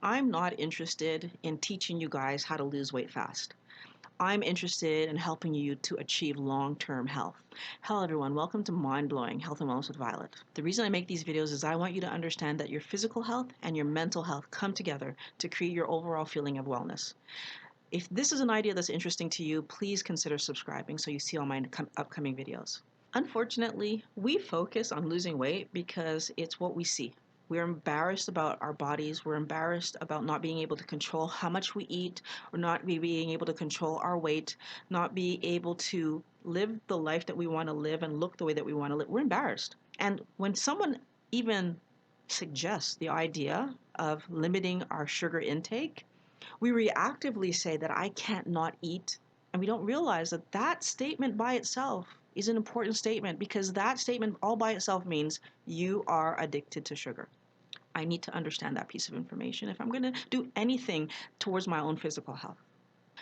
I'm not interested in teaching you guys how to lose weight fast. I'm interested in helping you to achieve long-term health. Hello everyone, welcome to Mind Blowing Health and Wellness with Violet. The reason I make these videos is I want you to understand that your physical health and your mental health come together to create your overall feeling of wellness. If this is an idea that's interesting to you, please consider subscribing so you see all my upcoming videos. Unfortunately, we focus on losing weight because it's what we see. We're embarrassed about our bodies. We're embarrassed about not being able to control how much we eat, or not being able to control our weight, not be able to live the life that we want to live and look the way that we want to live. We're embarrassed. And when someone even suggests the idea of limiting our sugar intake, we reactively say that I can't not eat. And we don't realize that that statement by itself is an important statement, because that statement all by itself means you are addicted to sugar. I need to understand that piece of information if I'm going to do anything towards my own physical health.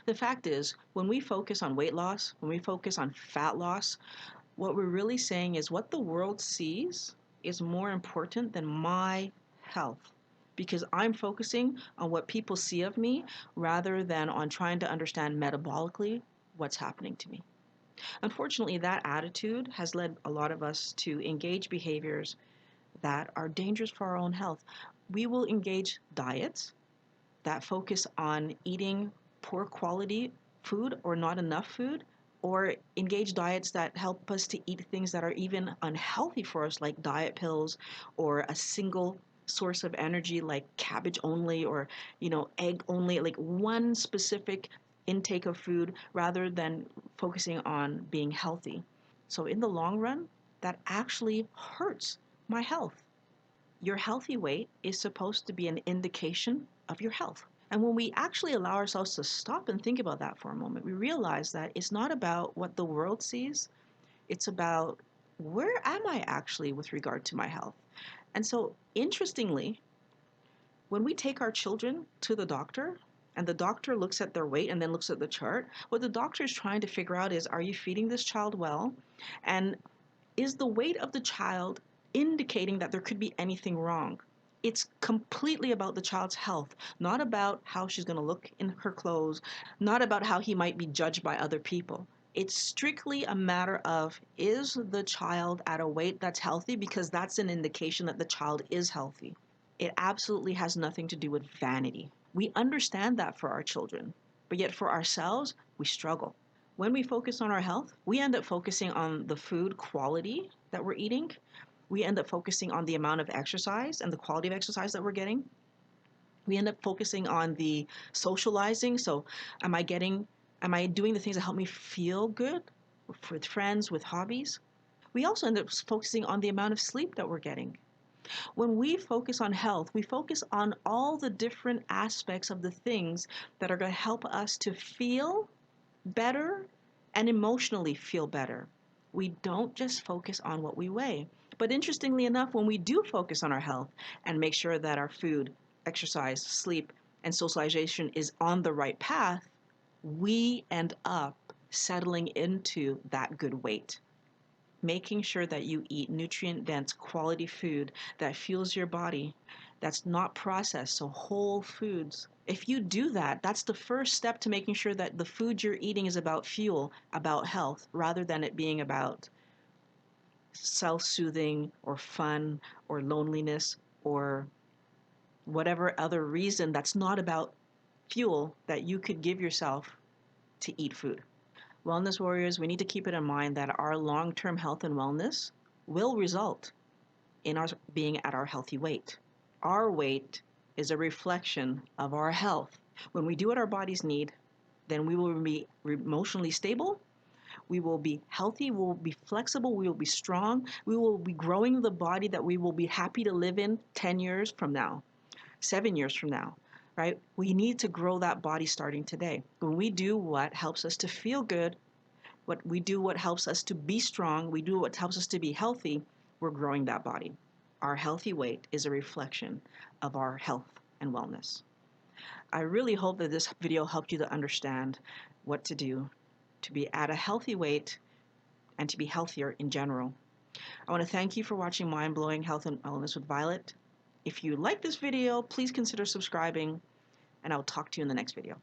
The fact is, when we focus on weight loss, when we focus on fat loss, what we're really saying is what the world sees is more important than my health, because I'm focusing on what people see of me rather than on trying to understand metabolically what's happening to me. Unfortunately, that attitude has led a lot of us to engage behaviors that are dangerous for our own health. We will engage diets that focus on eating poor quality food or not enough food, or engage diets that help us to eat things that are even unhealthy for us, like diet pills, or a single source of energy like cabbage only, or egg only, like one specific intake of food rather than focusing on being healthy. So in the long run, that actually hurts my health. Your healthy weight is supposed to be an indication of your health. And when we actually allow ourselves to stop and think about that for a moment, we realize that it's not about what the world sees, it's about where am I actually with regard to my health. And so, interestingly, when we take our children to the doctor, and the doctor looks at their weight and then looks at the chart, what the doctor is trying to figure out is, are you feeding this child well? And is the weight of the child indicating that there could be anything wrong? It's completely about the child's health, not about how she's going to look in her clothes, not about how he might be judged by other people. It's strictly a matter of, is the child at a weight that's healthy? Because that's an indication that the child is healthy. It absolutely has nothing to do with vanity. We understand that for our children, but yet for ourselves, we struggle. When we focus on our health, we end up focusing on the food quality that we're eating. We end up focusing on the amount of exercise and the quality of exercise that we're getting. We end up focusing on the socializing. So am I doing the things that help me feel good with friends, with hobbies? We also end up focusing on the amount of sleep that we're getting. When we focus on health, we focus on all the different aspects of the things that are going to help us to feel better and emotionally feel better. We don't just focus on what we weigh. But interestingly enough, when we do focus on our health and make sure that our food, exercise, sleep, and socialization is on the right path, we end up settling into that good weight. Making sure that you eat nutrient-dense, quality food that fuels your body, that's not processed, so whole foods. If you do that, that's the first step to making sure that the food you're eating is about fuel, about health, rather than it being about self-soothing or fun or loneliness or whatever other reason that's not about fuel that you could give yourself to eat food. Wellness warriors, we need to keep it in mind that our long-term health and wellness will result in our being at our healthy weight. Our weight is a reflection of our health. When we do what our bodies need, then we will be emotionally stable, we will be healthy, we will be flexible, we will be strong, we will be growing the body that we will be happy to live in 10 years from now, 7 years from now. Right? We need to grow that body starting today. When we do what helps us to feel good, what helps us to be strong, we do what helps us to be healthy, we're growing that body. Our healthy weight is a reflection of our health and wellness. I really hope that this video helped you to understand what to do to be at a healthy weight and to be healthier in general. I want to thank you for watching Mind Blowing Health and Wellness with Violet. If you like this video, please consider subscribing, and I'll talk to you in the next video.